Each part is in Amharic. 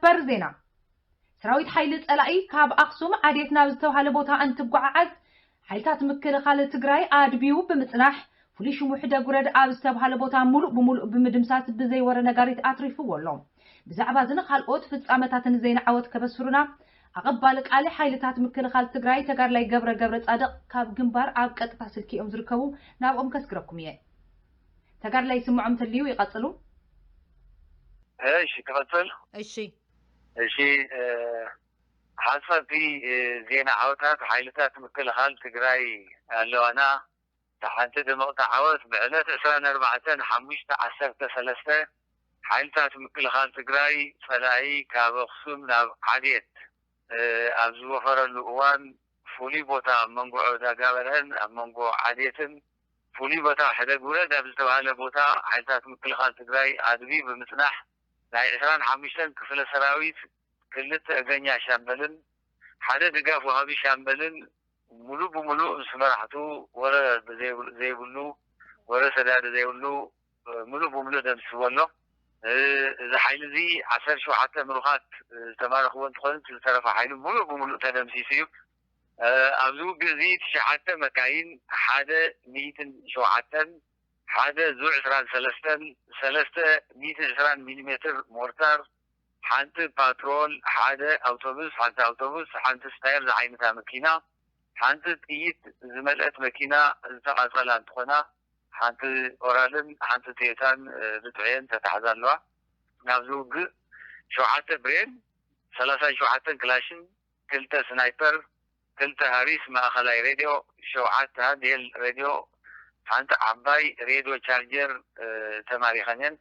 برزينا سراويت حيل صلاقي كاب اقسوم عديتنا بزتوحاله بوتا انتغععز حيلታት ምክልኻል ትግራይ አድቢው በመጽናሕ ፍሊሽ ሙሕደ ጉረድ ኣብ ዝተባሃለ ቦታ ሙሉእ ብሙሉእ ብምድምሳት ብዘይወረ ነጋሪት አትሪፉ ወሎ ብዛዕባ ዝነ ካልኦት ፍጻመታትን ዘይና ዓወት ከበስሩና አቀባል ቃል ሓይልታት ምክልኻል ትግራይ ተጋርላይ ገብረ ጻድቅ ካብ ግንባር ኣብ ቀጥታ ስልኪኦም ዝርከቡ ናብኦም ከስክረኩም እየ ተጋርላይ ስምዖም ተልዩ ይቀጽሉ እሺ ተፈጽል እሺ حسب في زين عوتات حيلتات مكلخال تقراي اللوانا تحنتد مقطع عوت بعلات اسران 4-5-10 حيلتات مكلخال تقراي فلاي كابخصوم ناب عديت ابزو وفر اللقوان فولي بوتا منقو عودا قابلن منقو عديتن فولي بوتا حدا قولد ابزتوها بوتا حيلتات مكلخال تقراي عدبي بمسنح لاي 4-5 كفل سراويت كلت أغنيا شامبلن حدا دقاف وهابي شامبلن ملو بملو سمرحتو ورا زي بلو ورا سداد زي بلو ملو بملو دمس ولو إذا حيل زي 10 شو حتى مروخات تمارخو انتخلن تلترف حيلو ملو بملو تدمسي سيو أبزو قزيت شحتى مكاين حدا 100 شو حتى حدا زو 3 مليمتر مورتار حانت باترول حدا أوتوبوس حانت ستاير زعينتها مكينة حانت تيت زملت مكينة تقاطلها انتخنا حانت أورالن حانت تيتان بتعين تتحزن لها نابزوق شو حتى برين 3 شو حتى كلاشن كلتا سنايبر كلتا هاريس ما خلاي راديو شو حتى هذه الراديو حانت عباي راديو تشارجر تماريخانين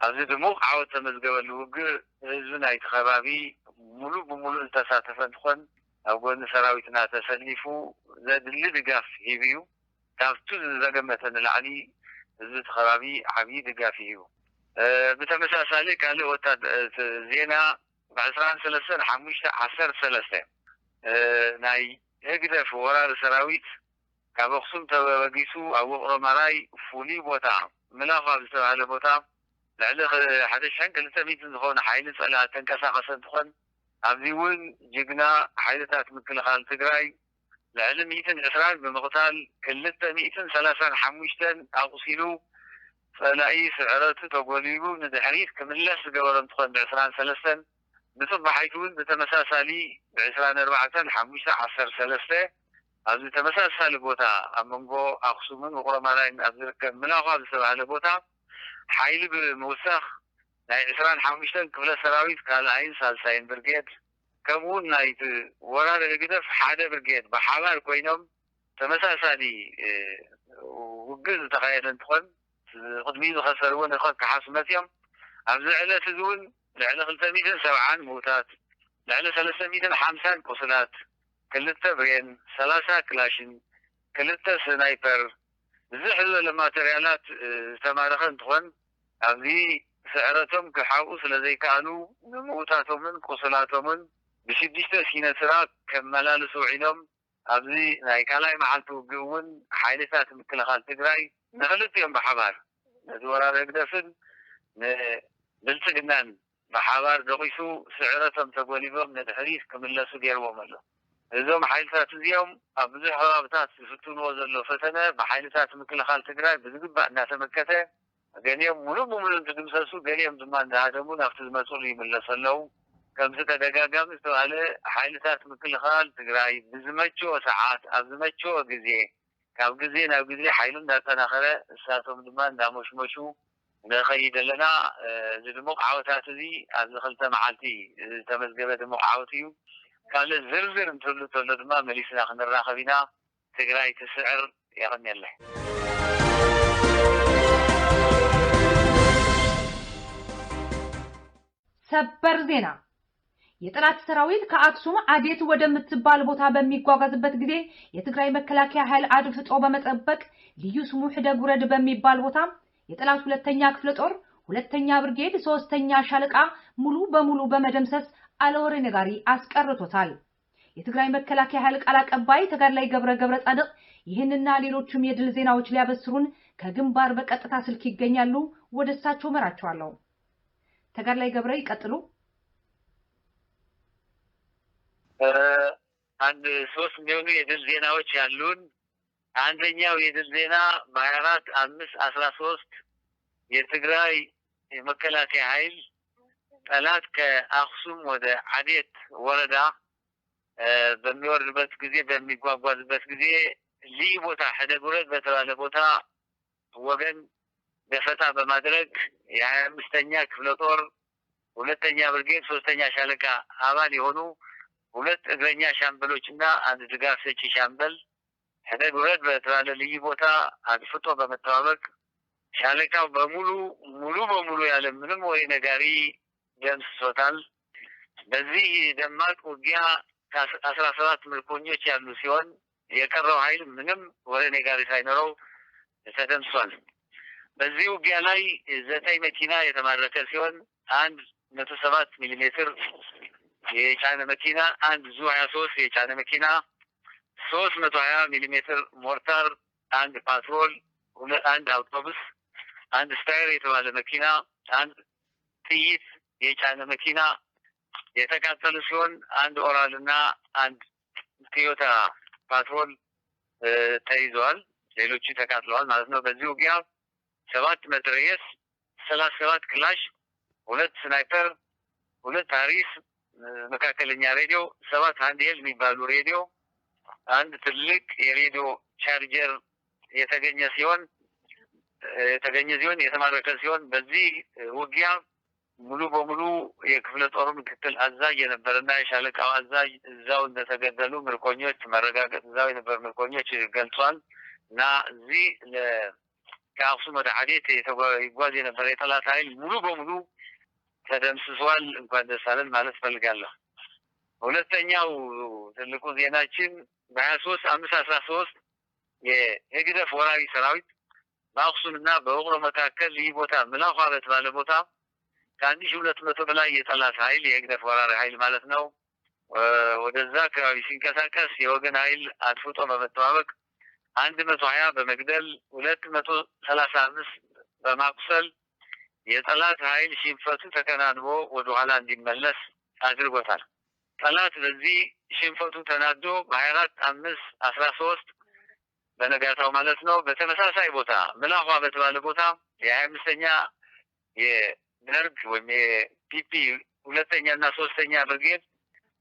أبزي دموق عاوة تمزقوا اللوغ زونا يتخبابي ملو بملو التساتفن تخون أو قولنا سراويتنا تسليفو زاد اللي دقاف هيبيو تافتو زاقمتن العلي زود خرابي عبي دقاف هيبيو بتمساسالي كان له زينا بعسران 3-5-10 ناي هكذا في وراء السراويت كابخصوم توقيسو أو رماراي فولي بوتا ملاغا بسبع لبوتا لعل حدا شان كلتا ميت نخون حيل سألها تنكساقسا تخون عبديون جيقنا حيلتات مكلخال تقراي لعل 120 بمقتال كلتا 1-3-5 أغسيلو فلاقي سعراتو تقوليبو ندحريف كملاس قولن تخون ب3 بصبح حيتون بتمساسالي ب4-5-10 أبدي تمساسالي بوتا أمنقو أخصومن وقرمالين أبدي ملاغا بسبع لبوتا حيل بموسخ ناي 25 كفل سراويت كالعين سالساين برجيد كمون نايت ورا رجدف حدا برجيد بحوار كوينهم تمساسالي وجز تخيل انتخن قدمين وخسرون الخط كحاسمتهم أبزع على تدون لعلى 370 موتات لعلى 350 قصلات كلتا برين 3 كلاشن كلتا سنايبر زحل لما تريانات تمارخن تخون أبدي سعرتهم كحاوس لذي كانوا موتاتهم من قصلاتهم بشديشتا سينترا كملال سوعينهم أبدي نايكالاي محلتو قوون حيلتات مكلخال تقراي نخلت يوم بحبار ندورا رقدفن بلتقنان بحبار دقيسو سعرتهم تقوليبهم ندحريس كملاسو ديروهم الله إذا حيلتات اليوم أبدي حرابتات ستون وزلو فتنة بحيلتات مكلخال تقراي بذقب ناس مكته قاليهم ملو تدمسسو قاليهم زمان هادمون أخذ المسؤولي من لسلو كم ستة دقاقام استوالي حيلتات مكلخال تقراي بزمتشو ساعات أبزمتشو قزيه كاب قزيه ناو قزيه حيلون داتنا خلا ساتهم زمان دا مشمشو دا خيدا لنا زي مقعوتات دي أبزخلتا معالتي تمزقبت مقعوتيو كان الزرزر انتولو دما مليسنا خندرنا خبينا تقراي تسعر يغني الله ሰበር ዜና የጠላት ሰራዊት ከአክሱም አዴት ወደምትባል ቦታ በሚጓጓዝበት ጊዜ የትግራይ መከላከያ ኃይል አድፍጦ በመጠበቅ ልዩ ስሙ ሕደግ ውረድ በሚባል ቦታ የጠላት ሁለተኛ ክፍለ ጦር ሁለተኛ ብርጌድ ሶስተኛ ሻለቃ ሙሉ በሙሉ በመደምሰስ አለወሬ ነጋሪ አስቀርቶታል። የትግራይ መከላከያ ኃይል ቃል አቀባይ ተጋድላይ ገብረ ጻድቅ ይህንና ሌሎችም የድል ዜናዎች ሊያበስሩን ከግንባር በቀጥታ ስልክ ይገኛሉ። ወደ እሳቸው መራቸዋለሁ። ተጋድላይ ገብረ ይቀጥሉ። አንድ ሶስት የሚሆኑ የድል ዜናዎች ያሉን። አንደኛው የድል ዜና በ24/5/13 የትግራይ የመከላከያ ኃይል ጠላት ከአክሱም ወደ አዴት ወረዳ በሚወርድበት ጊዜ በሚጓጓዝበት ጊዜ ልዩ ቦታ ሕደጉረት በተባለ ቦታ ወገን ደፈጣ በማድረግ የ25ኛ ክፍለ ጦር 2ኛ ብርጌድ 3ኛ ሻለቃ አባል የሆኑ 2 እግረኛ ሻምበሎችና አንድ ድጋፍ ሰጪ ሻምበል ሕደጉረት በተባለ ልዩ ቦታ አጥፍቶ በመተባበቅ ሻለቃው ሙሉ በሙሉ ያለ ምንም ወይ ነጋሪ ደምስሶታል። በዚህ ደማቅ ውጊያ 17 ምርኮኞች ያሉ ሲሆን የቀረው ኃይል ምንም ወሬ ነጋሪ ሳይኖረው ተደምሷል። በዚህ ውጊያ ላይ 9 መኪና የተማረከ ሲሆን 107 ሚሊ ሜትር የጫነ መኪና፣ 1 ዙ 23 የጫነ መኪና፣ 320 ሚሊ ሜትር ሞርታር፣ 1 ፓትሮል፣ 1 አውቶቡስ፣ 1 ስታየር የተባለ መኪና፣ 1 ጥይት የጫነ መኪና የተቃጠሉ ሲሆን 1 ኦራል እና 1 ቶዮታ ፓትሮል ተይዘዋል። ሌሎቹ ተቃጥለዋል ማለት ነው። በዚህ ውጊያ 7 መትረየስ፣ 37 ክላሽ፣ 2 ስናይፐር፣ 2 አሪስ መካከለኛ ሬዲዮ፣ 7 ሃንድሄልድ የሚባሉ ሬዲዮ፣ 1 ትልቅ የሬዲዮ ቻርጀር የተገኘ ሲሆን የተማረከ ሲሆን በዚህ ውጊያ ሙሉ በሙሉ የክፍለ ጦሩ ምክትል አዛዥ የነበረና የሻለቃው አዛዥ እዛው እንደተገደሉ ምርኮኞች መረጋገጥ እዛው የነበሩ ምርኮኞች ገልጿል። እና እዚህ ከአክሱም ወደ አዴት ይጓዝ የነበረ የጠላት ኃይል ሙሉ በሙሉ ተደምስሷል። እንኳን ደስ አለን ማለት ፈልጋለሁ። ሁለተኛው ትልቁ ዜናችን በ23/5/13 የህግደፍ ወራሪ ሰራዊት በአክሱምና በውቅሮ መካከል ይህ ቦታ ምላኳ በተባለ ቦታ ከ1200 በላይ የጠላት ኃይል የህግደፍ ወራሪ ኃይል ማለት ነው ወደዛ አካባቢ ሲንቀሳቀስ የወገን ኃይል አጥፍቶ በመተባበቅ 120 በመግደል 235 በማቁሰል የጠላት ኃይል ሽንፈቱ ተከናንቦ ወደ ኋላ እንዲመለስ አድርጎታል። ጠላት በዚህ ሽንፈቱ ተናዶ በ24/5/13 በነጋታው ማለት ነው በተመሳሳይ ቦታ ምላኳ በተባለ ቦታ የ25ኛ የደርግ ወይም የፒፒ 2ኛ እና 3ኛ ብርጌድ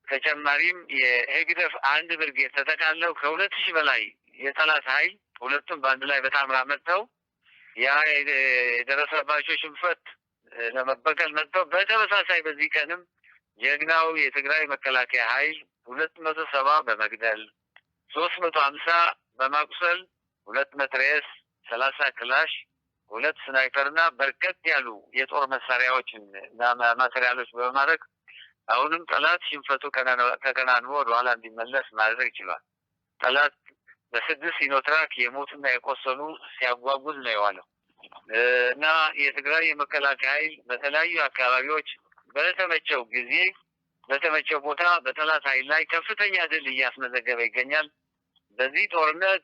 ተጨማሪም የህግደፍ 1 ብርጌድ ተጠቃለው ከ2000 በላይ የጠላት ኃይል ሁለቱም በአንድ ላይ በጣምራ መጥተው ያ የደረሰባቸው ሽንፈት ለመበቀል መጥተው በተመሳሳይ በዚህ ቀንም ጀግናው የትግራይ መከላከያ ኃይል 270 በመግደል 350 በማቁሰል 2 መትረየስ 30 ክላሽ 2 ስናይፐርና በርከት ያሉ የጦር መሳሪያዎችን እና ማቴሪያሎች በማድረግ አሁንም ጠላት ሽንፈቱ ተከናንቦ ወደ ኋላ እንዲመለስ ማድረግ ይችላል። ጠላት በ6 ሲኖትራክ የሞቱና የቆሰሉ ሲያጓጉዝ ነው የዋለው እና የትግራይ የመከላከያ ኃይል በተለያዩ አካባቢዎች በተመቸው ጊዜ በተመቸው ቦታ በጠላት ኃይል ላይ ከፍተኛ ድል እያስመዘገበ ይገኛል። በዚህ ጦርነት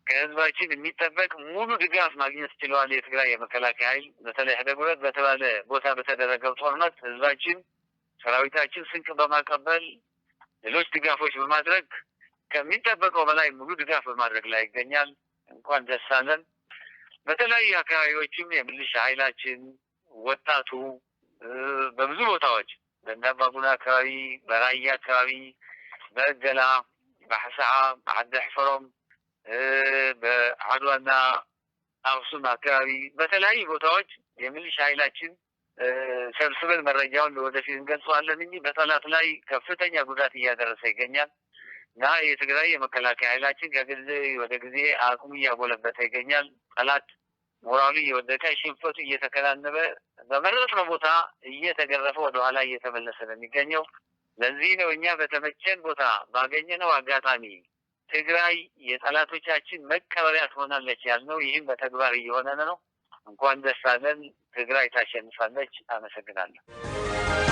ከህዝባችን የሚጠበቅ ሙሉ ድጋፍ ማግኘት ችሏል። የትግራይ የመከላከያ ኃይል በተለይ ሕደጉረት በተባለ ቦታ በተደረገው ጦርነት ህዝባችን ሰራዊታችን ስንቅ በማቀበል ሌሎች ድጋፎች በማድረግ ከሚጠበቀው በላይ ሙሉ ድጋፍ በማድረግ ላይ ይገኛል። እንኳን ደስ አለን። በተለያዩ አካባቢዎችም የምልሻ ኃይላችን ወጣቱ በብዙ ቦታዎች በእንዳባጉና አካባቢ፣ በራያ አካባቢ፣ በእገላ፣ በሐሰዓ፣ በዓዲ ሕፈሮም፣ በዓድዋና አክሱም አካባቢ በተለያዩ ቦታዎች የምልሻ ኃይላችን ሰብስበን መረጃውን ወደፊት እንገልጸዋለን እንጂ በጠላት ላይ ከፍተኛ ጉዳት እያደረሰ ይገኛል እና የትግራይ የመከላከያ ኃይላችን ከጊዜ ወደ ጊዜ አቅሙ እያጎለበተ ይገኛል። ጠላት ሞራሉ እየወደቀ ሽንፈቱ እየተከናነበ በመረጥነው ቦታ እየተገረፈ ወደኋላ እየተመለሰ ነው የሚገኘው። ለዚህ ነው እኛ በተመቸን ቦታ ባገኘነው አጋጣሚ ትግራይ የጠላቶቻችን መቀበሪያ ትሆናለች ያልነው። ይህም በተግባር እየሆነ ነው። እንኳን ደስ አለን። ትግራይ ታሸንፋለች። አመሰግናለሁ።